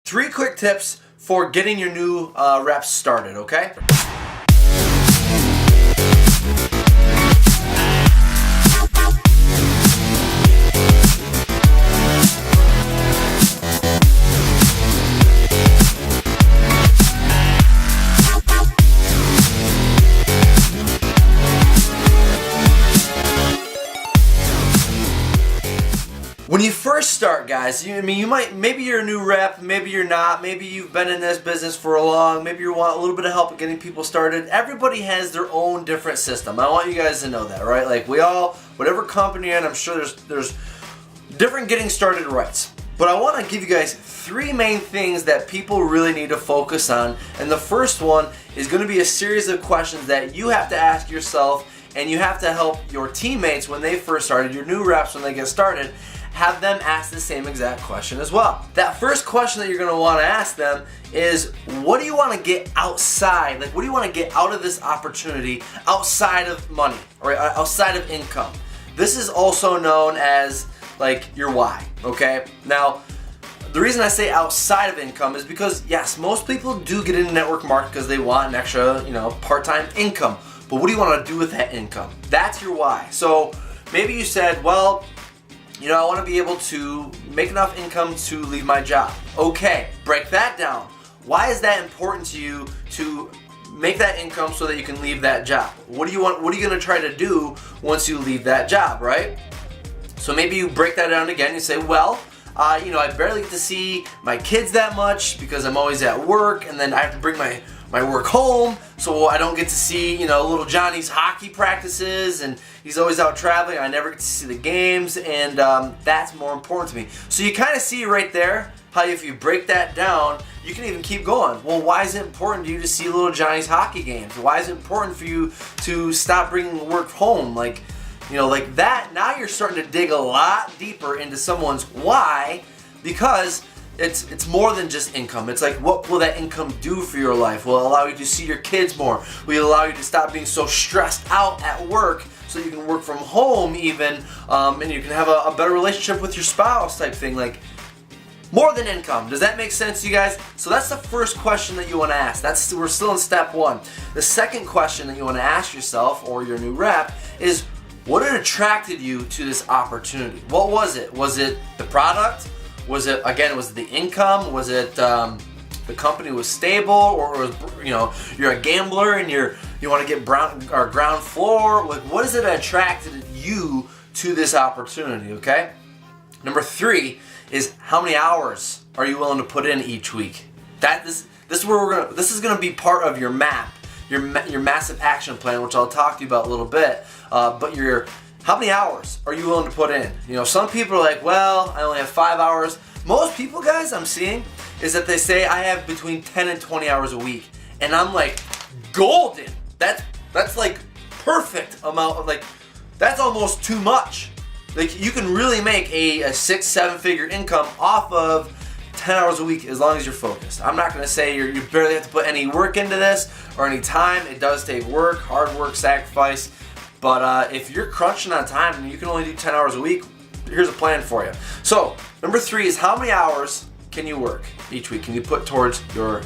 3 quick tips for getting your new reps started, okay? When you first start, guys, maybe you're a new rep, maybe you're not, maybe you've been in this business for a long, maybe you want a little bit of help getting people started. Everybody has their own different system. I want you guys to know that, right? Like we all, whatever company you're in, I'm sure there's different getting started rights. But I want to give you guys 3 main things that people really need to focus on. And the first one is going to be a series of questions that you have to ask yourself, and you have to help your teammates when they first started, your new reps when they get started, have them ask the same exact question as well. That first question that you're going to want to ask them is, what do you want to get outside? Like, what do you want to get out of this opportunity outside of money, or outside of income? This is also known as like your why, okay? Now, the reason I say outside of income is because, yes, most people do get into network marketing because they want an extra, part-time income. But what do you want to do with that income? That's your why. So maybe you said, well, I want to be able to make enough income to leave my job. Okay, break that down. Why is that important to you to make that income so that you can leave that job? What do you want? What are you going to try to do once you leave that job, right? So maybe you break that down again. You say, well, I barely get to see my kids that much because I'm always at work, and then I have to bring my work home, so I don't get to see, little Johnny's hockey practices, and he's always out traveling. I never get to see the games, and that's more important to me. So you kind of see right there how if you break that down, you can even keep going. Well, why is it important to you to see little Johnny's hockey games? Why is it important for you to stop bringing work home? Like that, now you're starting to dig a lot deeper into someone's why, because it's more than just income. It's like, what will that income do for your life? Will it allow you to see your kids more? Will it allow you to stop being so stressed out at work so you can work from home even, and you can have a better relationship with your spouse type thing? Like, more than income. Does that make sense to you guys? So that's the first question that you want to ask. We're still in step 1. The second question that you want to ask yourself or your new rep is, what had attracted you to this opportunity? What was it? Was it the product? Was it the income? Was it the company was stable, or was, you're a gambler and you want to get ground floor? Like, what is it that attracted you to this opportunity? Okay. Number 3 is, how many hours are you willing to put in each week? This is where this is gonna be part of your map, your massive action plan, which I'll talk to you about a little bit. But how many hours are you willing to put in? Some people are like, well, I only have 5 hours. Most people, guys, I'm seeing is that they say I have between 10 and 20 hours a week. And I'm like, golden. That's like perfect amount of, like, that's almost too much. Like, you can really make a 6-7 figure income off of 10 hours a week as long as you're focused. I'm not going to say you barely have to put any work into this or any time. It does take work, hard work, sacrifice. But if you're crunching on time and you can only do 10 hours a week, here's a plan for you. So number 3 is, how many hours can you work each week? Can you put towards your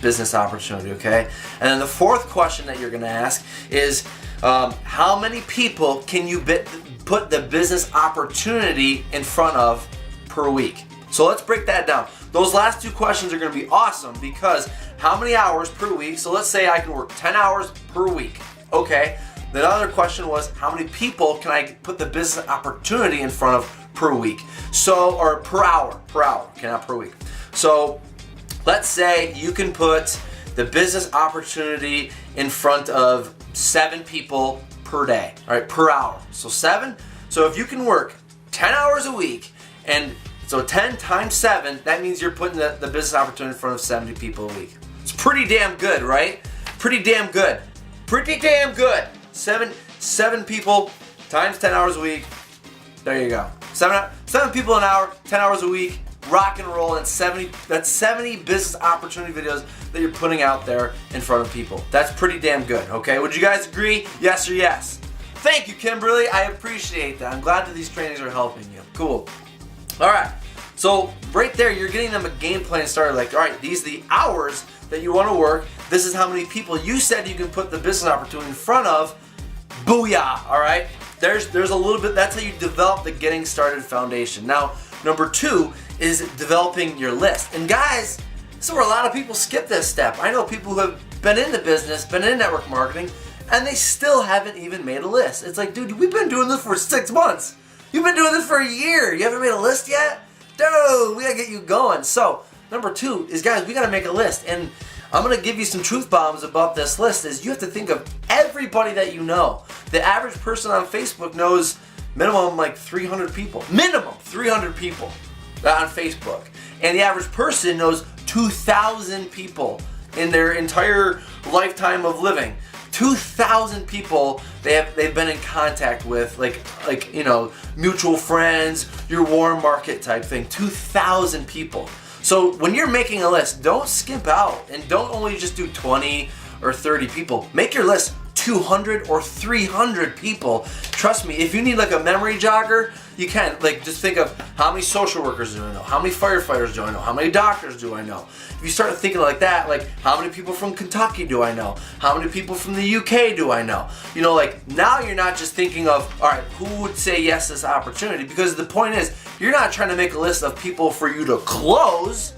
business opportunity? Okay. And then the 4th question that you're going to ask is, how many people can you put the business opportunity in front of per week? So let's break that down. Those last 2 questions are going to be awesome, because how many hours per week? So let's say I can work 10 hours per week. Okay. The other question was, how many people can I put the business opportunity in front of per week? Or per hour, okay, not per week. So let's say you can put the business opportunity in front of 7 people per day, all right, per hour. So 7. So if you can work 10 hours a week, and so 10 times 7, that means you're putting the business opportunity in front of 70 people a week. It's pretty damn good, right? Pretty damn good. Pretty damn good. 7 people times 10 hours a week. There you go. 7 people an hour, 10 hours a week, rock and roll, and 70 business opportunity videos that you're putting out there in front of people. That's pretty damn good, okay? Would you guys agree? Yes or yes? Thank you, Kimberly. I appreciate that. I'm glad that these trainings are helping you. Cool. All right. So right there, you're getting them a game plan started. Like, all right, these are the hours that you want to work. This is how many people you said you can put the business opportunity in front of. Booyah, all right? There's a little bit, that's how you develop the getting started foundation. Now, number 2 is developing your list. And guys, this is where a lot of people skip this step. I know people who have been in the business, been in network marketing, and they still haven't even made a list. It's like, dude, we've been doing this for 6 months. You've been doing this for a year. You haven't made a list yet? Dude, we gotta get you going. So, number 2 is, guys, we gotta make a list. And I'm gonna give you some truth bombs about this list. Is you have to think of everybody that you know. The average person on Facebook knows minimum like 300 people. Minimum 300 people on Facebook. And the average person knows 2,000 people in their entire lifetime of living. 2,000 people they've been in contact with, like you know, mutual friends, your warm market type thing. 2,000 people. So when you're making a list, don't skimp out and don't only just do 20 or 30 people. Make your list 200 or 300 people. Trust me, if you need like a memory jogger, you can. Like, just think of how many social workers do I know? How many firefighters do I know? How many doctors do I know? If you start thinking like that, like, how many people from Kentucky do I know? How many people from the UK do I know? You know, like, now you're not just thinking of, all right, who would say yes to this opportunity? Because the point is, you're not trying to make a list of people for you to close,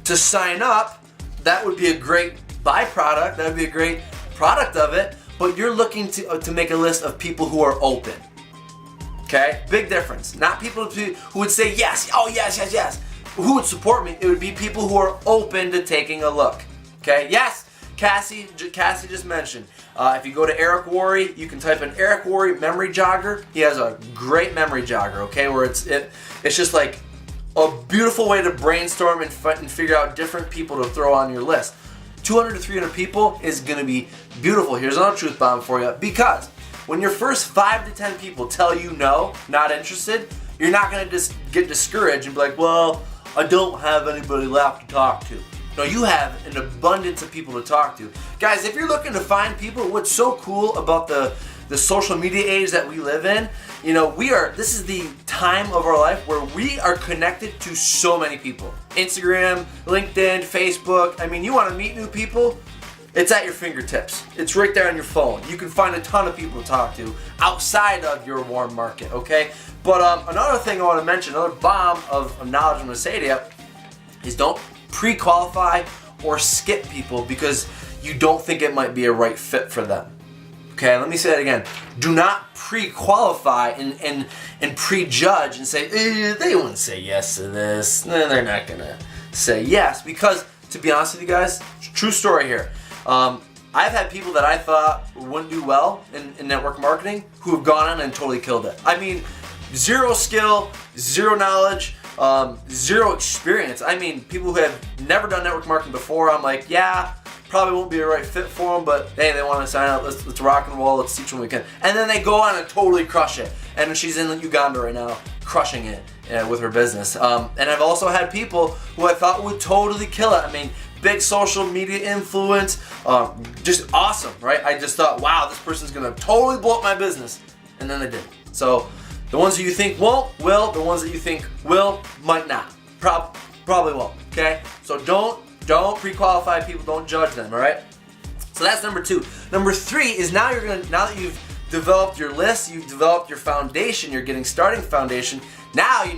to sign up. That would be a great byproduct. That would be a great product of it. But you're looking to make a list of people who are open. Okay? Big difference. Not people who would say yes, oh yes, yes, yes. Who would support me? It would be people who are open to taking a look. Okay? Yes, Cassie just mentioned. If you go to Eric Worre, you can type in Eric Worre memory jogger. He has a great memory jogger, okay? Where it's just like a beautiful way to brainstorm and figure out different people to throw on your list. 200 to 300 people is going to be beautiful. Here's another truth bomb for you. Because when your first 5 to 10 people tell you no, not interested, you're not going to just get discouraged and be like, well, I don't have anybody left to talk to. No, you have an abundance of people to talk to. Guys, if you're looking to find people, what's so cool about the social media age that we live in, you know, this is the time of our life where we are connected to so many people. Instagram, LinkedIn, Facebook. I mean, you want to meet new people? It's at your fingertips. It's right there on your phone. You can find a ton of people to talk to outside of your warm market, okay? But another thing I want to mention, another bomb of knowledge I'm going to say to you is don't pre-qualify or skip people because you don't think it might be a right fit for them. Okay, let me say that again. Do not pre-qualify and prejudge and say, they wouldn't say yes to this. No, they're not going to say yes. Because, to be honest with you guys, true story here. I've had people that I thought wouldn't do well in network marketing who have gone on and totally killed it. I mean, zero skill, zero knowledge, zero experience. I mean, people who have never done network marketing before, I'm like, yeah, probably won't be a right fit for them, but hey, they want to sign up, let's rock and roll, let's teach them what we can. And then they go on and totally crush it. And she's in Uganda right now, crushing it with her business. And I've also had people who I thought would totally kill it. I mean, big social media influence, just awesome, right? I just thought, wow, this person's gonna totally blow up my business. And then they didn't. So the ones that you think won't, will. The ones that you think will, might not. Probably won't, okay? So don't pre-qualify people, don't judge them, all right? So that's number 2. Number 3 is now that you've developed your list, you've developed your foundation, you're getting starting foundation, now you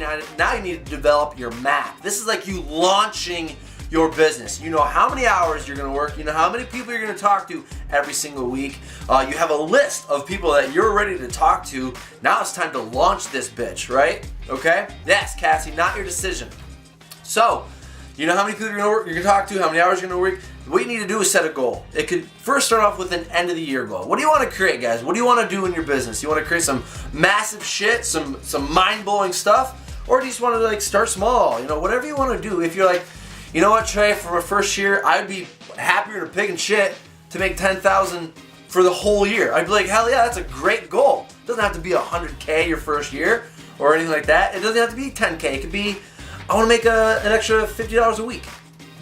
need to develop your map. This is like you launching your business. You know how many hours you're going to work, you know how many people you're going to talk to every single week. You have a list of people that you're ready to talk to. Now it's time to launch this bitch, right? Okay? Yes, Cassie, not your decision. So, you know how many people you're going to talk to, how many hours you're going to work. What you need to do is set a goal. It could first start off with an end of the year goal. What do you want to create, guys? What do you want to do in your business? You want to create some massive shit, some mind-blowing stuff, or do you just want to like start small? You know, whatever you want to do. If you're like, you know what, Trey, for my first year, I'd be happier than a pig in shit to make $10,000 for the whole year. I'd be like, hell yeah, that's a great goal. It doesn't have to be $100K your first year or anything like that. It doesn't have to be $10K. It could be, I want to make an extra $50 a week.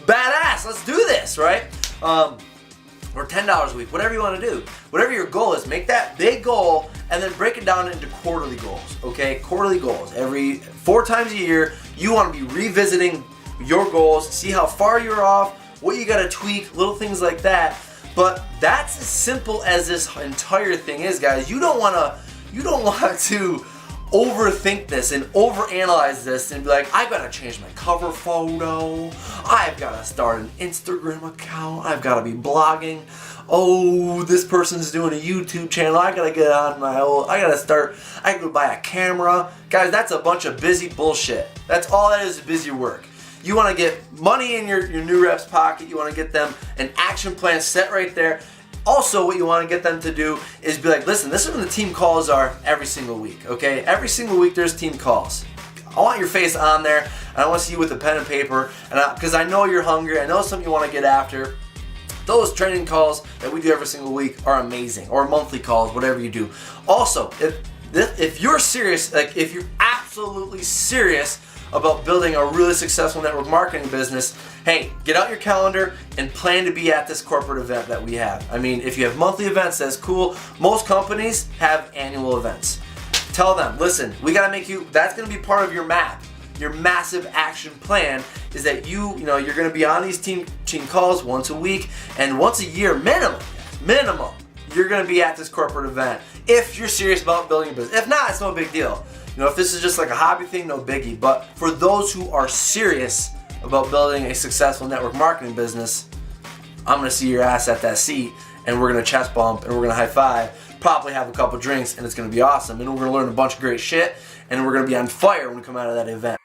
Badass, let's do this, right? Or $10 a week, whatever you want to do. Whatever your goal is, make that big goal and then break it down into quarterly goals, okay? Quarterly goals. Every 4 times a year, You want to be revisiting your goals, see how far you're off, what you got to tweak, little things like that. But that's as simple as this entire thing is, guys. You don't want to overthink this and overanalyze this and be like, I've got to change my cover photo, I've got to start an Instagram account, I've got to be blogging, oh, this person's doing a YouTube channel, I got to get on my old, I got to go buy a camera. Guys, that's a bunch of busy bullshit. That's all that is busy work. You want to get money in your new reps pocket, you want to get them an action plan set right there. Also, what you want to get them to do is be like, listen, this is when the team calls are every single week, okay? Every single week there's team calls. I want your face on there, and I want to see you with a pen and paper, and because I know you're hungry, I know something you want to get after. Those training calls that we do every single week are amazing, or monthly calls, whatever you do. Also, if you're serious, like if you're absolutely serious about building a really successful network marketing business, hey, get out your calendar and plan to be at this corporate event that we have. I mean, if you have monthly events, that's cool. Most companies have annual events. Tell them, listen, we gotta make you, that's gonna be part of your map. Your massive action plan is that you're gonna be on these team calls once a week and once a year minimum, you're gonna be at this corporate event if you're serious about building a business. If not, it's no big deal. If this is just like a hobby thing, no biggie. But for those who are serious about building a successful network marketing business, I'm gonna see your ass at that seat, and we're gonna chest bump, and we're gonna high five, probably have a couple drinks, and it's gonna be awesome. And we're gonna learn a bunch of great shit, and we're gonna be on fire when we come out of that event.